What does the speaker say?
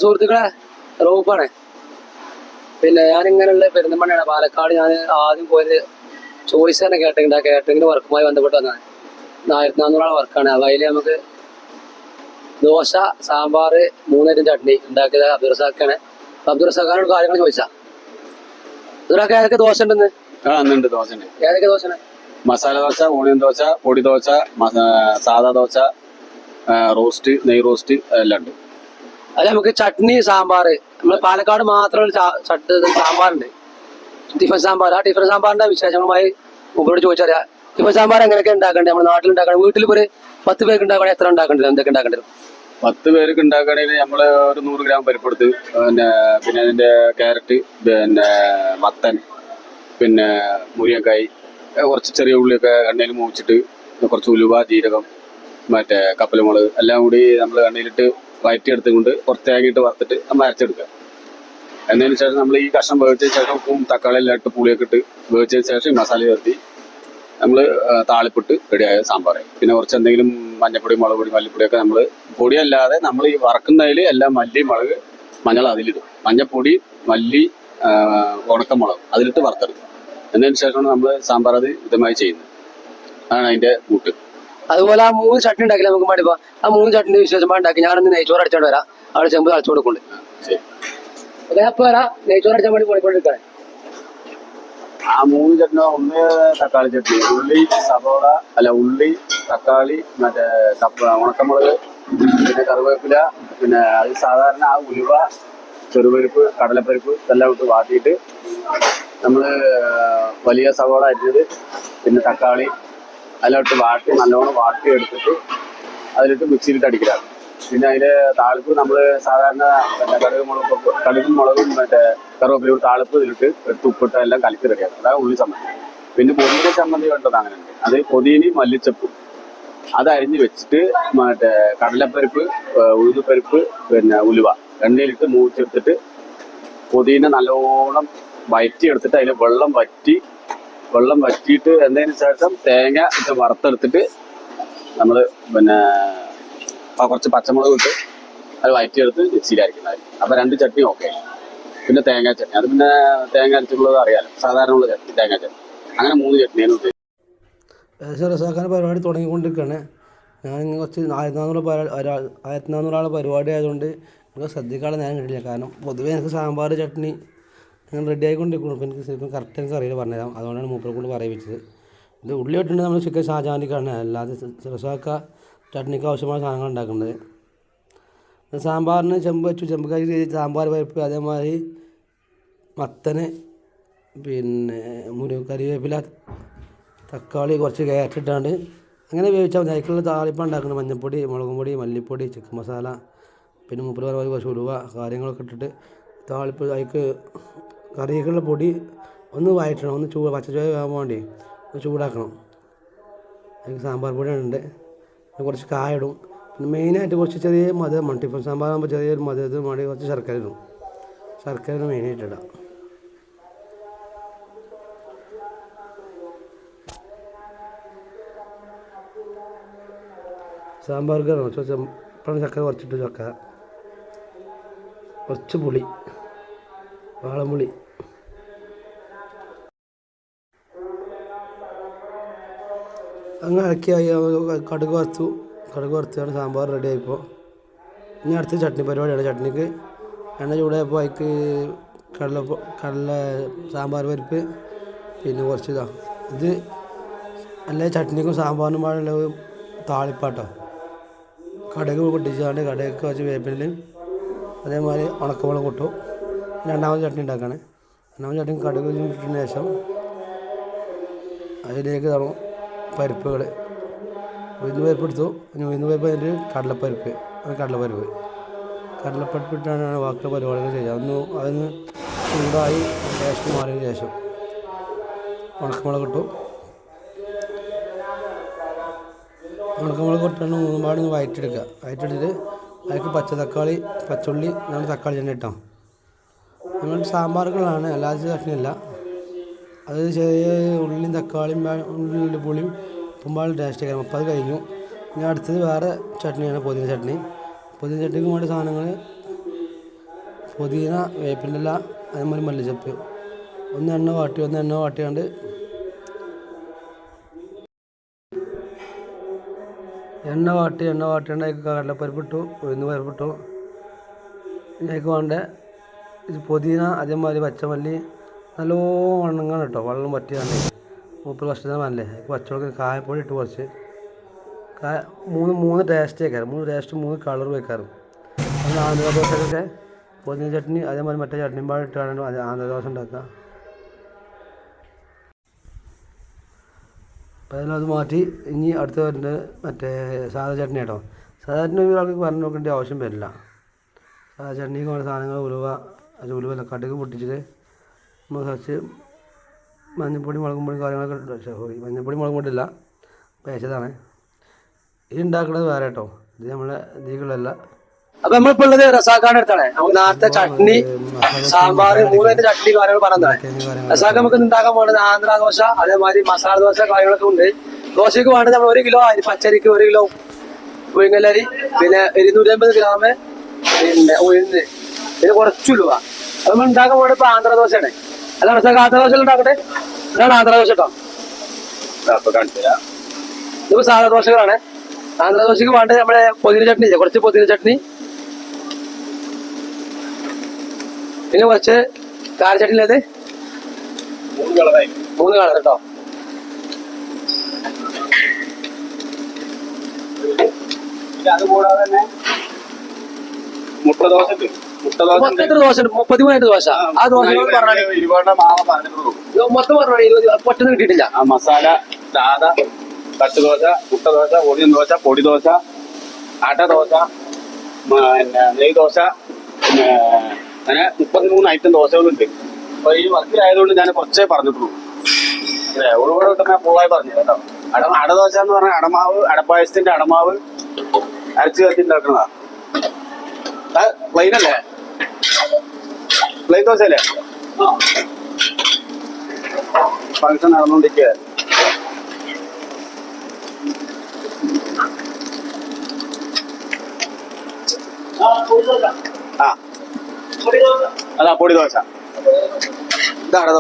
സുഹൃത്തുക്കളെ, റൂപ്പാണ്. പിന്നെ ഞാനിങ്ങനെയുള്ള പെരിന്തൽമണ്ണയാണ്, പാലക്കാട്. ഞാൻ ആദ്യം പോയത് ചോയ്സ് തന്നെ കേട്ടറിംഗ്. ആ കേട്ടറിംഗിന്റെ വർക്കുമായി ബന്ധപ്പെട്ട് വന്നതാണ്. 1400 വർക്കാണ്. അപ്പോൾ അതിൽ നമുക്ക് ദോശ, സാമ്പാർ, 3 ഐറ്റം ചട്നി ഉണ്ടാക്കിയത് അബ്ദുറസാഖാണ്. അബ്ദുറസാഖാനോട് കാര്യങ്ങൾ ചോദിച്ചാൽ ഇതൊക്കെ ഏതൊക്കെ ദോശ ഉണ്ടെന്ന്? ദോശ ഏതൊക്കെ ദോശയാണ്? മസാല ദോശ, ഓണിയൻ ദോശ, പൊടി ദോശ, സാദാ ദോശ, റോസ്റ്റ്, നെയ് റോസ്റ്റ് എല്ലാം ഉണ്ട്. അത് നമുക്ക് ചട്നി, സാമ്പാർ, നമ്മൾ പാലക്കാട് മാത്രം സാമ്പാറുണ്ട്, ടിഫൻ സാമ്പാർ. ആ ടിഫൻ സാമ്പാറിന്റെ വിശേഷങ്ങളുമായി മുമ്പോട്ട് ചോദിച്ചറിയാം. ടിഫൻ സാമ്പാർ എങ്ങനെയൊക്കെ ഉണ്ടാക്കണ്ടേ? നമ്മുടെ നാട്ടിൽ ഉണ്ടാക്കണം. വീട്ടിൽ ഒരു 10 പേർക്ക് ഉണ്ടാക്കണേ എത്ര ഉണ്ടാക്കേണ്ടത്? എന്തൊക്കെ ഉണ്ടാക്കേണ്ടത്? 10 പേർക്ക് ഉണ്ടാക്കണമെങ്കിൽ നമ്മൾ ഒരു 100 ഗ്രാം പരിപ്പെടുത്ത്, പിന്നെ അതിന്റെ ക്യാരറ്റ്, പിന്നെ മത്തൻ, പിന്നെ മുരിങ്ങക്കായ്, കുറച്ച് ചെറിയ ഉള്ളിയൊക്കെ എണ്ണയിൽ മൂച്ചിട്ട്, കുറച്ച് ഉലുവ, ജീരകം, മറ്റേ കപ്പലമുളക് എല്ലാം കൂടി നമ്മൾ എണ്ണയിലിട്ട് വയറ്റിയെടുത്തുകൊണ്ട് കുറച്ച് തേങ്ങയിട്ട് വറുത്തിട്ട് നമ്മൾ അരച്ചെടുക്കുക. എന്നതിന് ശേഷം നമ്മൾ ഈ കഷ്ണം വേവിച്ചതിന് ശേഷം ഉപ്പും തക്കാളി എല്ലാം ഇട്ട് പുളിയൊക്കെ ഇട്ട് വേവിച്ചതിന് ശേഷം മസാല ചേർത്തി നമ്മൾ താളിപ്പിട്ട് റെഡിയായ സാമ്പാറായി. പിന്നെ കുറച്ച് എന്തെങ്കിലും മഞ്ഞപ്പൊടി, മുളക് പൊടി, മല്ലിപ്പൊടിയൊക്കെ നമ്മൾ പൊടിയല്ലാതെ നമ്മൾ ഈ വറക്കുന്നതിൽ എല്ലാം മല്ലി, മുളക്, മഞ്ഞൾ അതിലിടും. മഞ്ഞപ്പൊടി, മല്ലി, ഉണക്കമുളക് അതിലിട്ട് വറുത്തെടുക്കും. എന്നതിന് ശേഷമാണ് നമ്മൾ സാമ്പാർ അത് ഇതുമായി ചെയ്യുന്നത്. അതാണ് അതിന്റെ കൂട്ട്. അതുപോലെ ആ 3 ചട്നി ഉണ്ടാക്കില്ല നമുക്ക് മടിപ്പോ. ആ 3 ചട്നി വിശേഷം ഉണ്ടാക്കി ഞാനൊന്ന് നെയ്ച്ചോറ് അടിച്ചോണ്ട് വരാം. അവിടെ ചെമ്പ് തളിച്ചു കൊടുക്കുന്നുണ്ട്. അപ്പൊ വരാം. നെയ്ച്ചോറ് അടിച്ചാൽ വേണ്ടി പോയിക്കൊണ്ടിരിക്കണേ. ആ 3 ചട്നി: ഒന്ന് തക്കാളി ചട്നി, ഉള്ളി, തക്കാളി, മറ്റേ ഉണക്കമുളക്, പിന്നെ കറിവേപ്പില, പിന്നെ അത് സാധാരണ ആ ഉലുവ, ചെറുപരിപ്പ്, കടലപ്പരിപ്പ് ഇതെല്ലാം ഇട്ട് വാട്ടിയിട്ട് നമ്മൾ വലിയ സവോള അരിഞ്ഞത്, പിന്നെ തക്കാളി എല്ലാം ഇട്ട് വാട്ടി നല്ലോണം വാട്ടി എടുത്തിട്ട് അതിലിട്ട് മിക്സിയിലിട്ട് അടിക്കലാണ്. പിന്നെ അതില് താളിപ്പ് നമ്മൾ സാധാരണ കടുകും മുളകും മറ്റേ കറിവേപ്പിലൂടെ താളിപ്പ് ഇതിലിട്ട് എടുത്ത് ഉപ്പിട്ട് എല്ലാം കലക്കി റെഡിയാണ്. അതാണ് ഉള്ളി ചമ്മന്തി. പിന്നെ പൊതിന ചമ്മന്തി വേണ്ടത് അങ്ങനെ ഉണ്ട്. അത് പൊതിനയും മല്ലിച്ചപ്പും അത് അരിഞ്ഞ് വെച്ചിട്ട് മറ്റേ കടലപ്പരിപ്പ്, ഉഴുന്നുപരിപ്പ്, പിന്നെ ഉലുവ എണ്ണയിലിട്ട് മൂച്ചെടുത്തിട്ട് പൊതിന നല്ലോണം വയറ്റിയെടുത്തിട്ട് അതിൽ വെള്ളം വറ്റിയിട്ട് എന്നതിന് ശേഷം തേങ്ങ ഇട്ട് വറുത്തെടുത്തിട്ട് നമ്മൾ പിന്നെ കുറച്ച് പച്ചമുളക് ഇട്ട് അത് വയറ്റിയെടുത്ത് മിക്സിയിലായിരിക്കുന്നത്. അപ്പം 2 ചട്നി ഓക്കെ. പിന്നെ തേങ്ങാ ചട്നി, അത് പിന്നെ തേങ്ങ അരച്ചുള്ളത് അറിയാലോ, സാധാരണ ഉള്ള ചട്നി, തേങ്ങാ ചട്നി. അങ്ങനെ 3 ചട്നിയാണ് ഉപയോഗിക്കുന്നത്. റസാഖാൻ പരിപാടി തുടങ്ങിക്കൊണ്ടിരിക്കുകയാണ്. ഞാൻ കുറച്ച് 1400 ആളെ പരിപാടി ആയതുകൊണ്ട് നമുക്ക് ശ്രദ്ധിക്കാതെ ഞാൻ കിട്ടില്ല. കാരണം പൊതുവേ എനിക്ക് സാമ്പാർ, ചട്നി ഞാൻ റെഡി ആയിക്കൊണ്ടിരിക്കുന്നു. അപ്പോൾ എനിക്ക് ശരിക്കും കറക്റ്റ് എനിക്ക് അറിയില്ല പറഞ്ഞുതരാം. അതുകൊണ്ടാണ് മൂപ്പരെ കൊണ്ട് പറയിപ്പിച്ചത്. ഇത് ഉള്ളി ഇട്ടിട്ടുണ്ട് നമ്മൾ ചിക്കൻ ഷാജാനിക്കാണ്, അല്ലാതെ റസാഖ ചട്നിക്ക് ആവശ്യമായ സാധനങ്ങൾ ഉണ്ടാക്കുന്നത്. സാമ്പാറിന് ചെമ്പ് വെച്ചു, ചെമ്പ് കരി, സാമ്പാർ പരിപ്പ്, അതേമാതിരി മത്തന്, പിന്നെ കറിവേപ്പില, തക്കാളി, കുറച്ച് ക്യാരറ്റ് ഇട്ടാണ്ട് അങ്ങനെ വേവിച്ചാൽ മതി. അതിലേക്കുള്ള താളിപ്പാണ് ഉണ്ടാക്കുന്നത്. മഞ്ഞൾപ്പൊടി, മുളകും പൊടി, മല്ലിപ്പൊടി, ചിക്കൻ മസാല, പിന്നെ മുപ്പത് കുറച്ച് ഉലുവ കാര്യങ്ങളൊക്കെ ഇട്ടിട്ട് താളിപ്പ്. അതിലേക്ക് കറിക്കുള്ള പൊടി ഒന്ന് വഴറ്റണം, ഒന്ന് പച്ചച്ചോയ ആകാൻ വേണ്ടി ഒന്ന് ചൂടാക്കണം. അതിലേക്ക് സാമ്പാർ പൊടി ഉണ്ട്, കുറച്ച് കായ ഇടും. പിന്നെ മെയിനായിട്ട് കുറച്ച് ചെറിയ മധുരം, ടിഫൻ സാമ്പാറാകുമ്പോൾ ചെറിയൊരു മധുരത്തിന് വേണ്ടി കുറച്ച് ശർക്കര ഇടും. ശർക്കര മെയിനായിട്ട് ഇടാം. സാമ്പാർക്ക് ഇപ്പോഴാണ് ചക്ക കുറച്ചിട്ട് ചക്ക, കുറച്ച് പുളി, വാളംപുളി. അങ്ങനെ ഇളക്കിയായി കടുക് വറുത്താണ് സാമ്പാർ റെഡി ആയിപ്പോൾ. ഇനി അടുത്ത ചട്നി പരിപാടിയാണ്. ചട്നിക്ക് എണ്ണ ചൂടായപ്പോൾ അതിക്ക് കടല സാമ്പാർ പരിപ്പ്, പിന്നെ കുറച്ച് ഇത് എല്ലാ ചട്നിക്കും സാമ്പാറിനും പാടുള്ള താളിപ്പാട്ടോ. കടുക് പൊട്ടിച്ചാണ്ട് കടുകൊക്കെ വെച്ച് വേപ്പിലും അതേമാതിരി ഉണക്കമുളക് കൊട്ടും. രണ്ടാമത് ചട്നി ഉണ്ടാക്കുകയാണ്. രണ്ടാമത് ചട്നി കടുക് ഇട്ടതിന് ശേഷം അതിലേക്ക് പരിപ്പുകൾ, ഉഴുന്ന് പരിപ്പ് എടുത്തു. പിന്നെ ഉഴുന്ന് പരിപ്പ് അതിൻ്റെ കടലപ്പരിപ്പ് ഇട്ടാണ് ബാക്കിയുള്ള പരിപാടികൾ ചെയ്യുക. അതിന് ചൂടായി ടേസ്റ്റ് മാറിയതിന് ശേഷം ഉണക്കമുളക് ഇട്ടു. ഉണക്കമുളക് ഇട്ടാണ് മൂന്നുപാടൊന്ന് വയറ്റെടുത്തിട്ട് അതിലേക്ക് പച്ചത്തക്കാളി, പച്ചുള്ളി, നമ്മൾ തക്കാളി തന്നെ ഇട്ടോ. നമ്മൾ സാമ്പാറുകളാണ്, അല്ലാതെ ചട്നിയല്ല. അത് ചെറിയ ഉള്ളിയും തക്കാളിയും ഉള്ളിൻ്റെ പുളിയും ഉപ്പുമ്പാടും ടേസ്റ്റ് ആക്കാം. അപ്പോൾ അത് കഴിഞ്ഞു. ഇനി അടുത്തത് വേറെ ചട്നിയാണ്, പുതിന ചട്നിക്ക് വേണ്ട സാധനങ്ങൾ പുതിന വേപ്പിൻ്റെ ഇല അതേമാതിരി മല്ലിച്ചപ്പ് ഒന്ന് എണ്ണ വാട്ടിയാണ്ട് എണ്ണ വാട്ടിയാണ്ട് അതിലേക്ക് കടലപ്പരിപ്പിട്ടു ഉഴുന്ന് പരിപ്പിട്ടു ഇതിലേക്ക് വേണ്ട പുതിന അതേമാതിരി പച്ചമല്ലി നല്ലോണം ഉണങ്ങണം കേട്ടോ വെള്ളം വറ്റിയാണ്ട് 30 വർഷത്തിന് വേണ്ടേ പച്ചമുളക് കായപ്പൊടി ഇട്ട് കുറച്ച് മൂന്ന് ടേസ്റ്റ് വയ്ക്കാറ് 3 കളർ വയ്ക്കാറ് അത് ആന്ധ്രാദോശക്കൊക്കെ പുതിന ചട്നി അതേമാതിരി മറ്റേ ചട്നിയും പാട് ഇട്ടാണ് ആന്ധ്രാദോശ ഉണ്ടാക്കുക. അപ്പോൾ അതിലത് മാറ്റി ഇനി അടുത്ത് വരുന്നത് മറ്റേ സാധാ ചട്നി കേട്ടോ. സാധാ ചട്നി ഒരാൾക്ക് പറഞ്ഞു നോക്കേണ്ട ആവശ്യം വരില്ല. സാധാ ചട്നിക്ക് വേണ്ട സാധനങ്ങൾ ഉലുവല്ല കടുക് പൊട്ടിച്ചിട്ട് നമ്മൾ കുറച്ച് മഞ്ഞൾപ്പൊടി മുളകും പൊടി കാര്യങ്ങളൊക്കെ മഞ്ഞൾപ്പൊടി മുളകും പൊടിയില്ല പേശതാണ്. ഇത് ഉണ്ടാക്കുന്നത് വേറെ കേട്ടോ, ഇത് നമ്മളെ ഇതികളല്ല. അപ്പൊ നമ്മളിപ്പോ ഉള്ളത് റസാഖാന്റെ അടുത്താണ്. നമുക്ക് നേരത്തെ ചട്നി സാമ്പാർ 3 ചട്നി കാര്യങ്ങൾ പറഞ്ഞതാണ്. റസാഖ് നമുക്ക് ഉണ്ടാക്കാൻ വേണ്ടത് ആന്ധ്രാദോശ അതേമാതിരി മസാല ദോശ കാര്യങ്ങളൊക്കെ ഉണ്ട്. ദോശക്ക് വേണ്ടത് നമ്മൾ 1 കിലോ അരി പച്ചരിക്ക് 1 കിലോ പുഴുങ്ങലരി, പിന്നെ 250 ഗ്രാം പിന്നെ ഉഴുന്ന്, പിന്നെ കുറച്ച് ഉലുവ. അത് നമ്മൾ ഉണ്ടാക്കാൻ വേണ്ടത് ഇപ്പൊ ആന്ധ്രാദോശയാണ്. അല്ല റസാഖ് ആന്ധ്രാദോശ ഉണ്ടാക്കട്ടെ. ഇതാണ് ആന്ധ്രാദോശ കേട്ടോ. ഇതിപ്പോ സാധാ ദോശകളാണ്. ആന്ധ്രാദോശക്ക് വേണ്ടത് നമ്മുടെ പുതിന ചട്നി ഇല്ലേ, കുറച്ച് പുതിന ചട്നി, പിന്നെ കുറച്ച് കാര ചട്നി. അത് 3 കളർ കേട്ടോ. അതുകൂടാതെ തന്നെ മുട്ട ദോശ ഉണ്ട്. എത്ര ദോശ ഉണ്ട്? 33 ദോശ. ആ ദോശ മൊത്തം പറഞ്ഞാൽ 20 പൊട്ടൊന്നും കിട്ടിയിട്ടില്ല. ആ മസാല സാധാ തട്ടുദോശ, മുട്ട ദോശ, ഒടിയൻ ദോശ, പൊടി ദോശ, അട ദോശ, പിന്നെ നെയ് ദോശ, പിന്നെ അങ്ങനെ 33 ഐറ്റം ദോശകളുണ്ട്. അപ്പൊ ഈ വർക്കിലായതുകൊണ്ട് ഞാൻ കുറച്ചേ പറഞ്ഞിട്ടുള്ളൂ. ഒരുപാട് കിട്ടുന്ന ഫുള്ളായി പറഞ്ഞു കേട്ടോ. അടദോശ എന്ന് പറഞ്ഞാൽ അടമാവ്, അടപ്പായസത്തിന്റെ അടമാവ് അരച്ച് കത്തി ഉണ്ടാക്കുന്നതാ. പ്ലെയിൻ അല്ലേ? പ്ലെയിൻ ദോശ അല്ലേ? ഫംഗ്ഷൻ നടന്നുകൊണ്ടിരിക്കുക. ആ അതാ പൊടി ദോശ. ഇതാണ്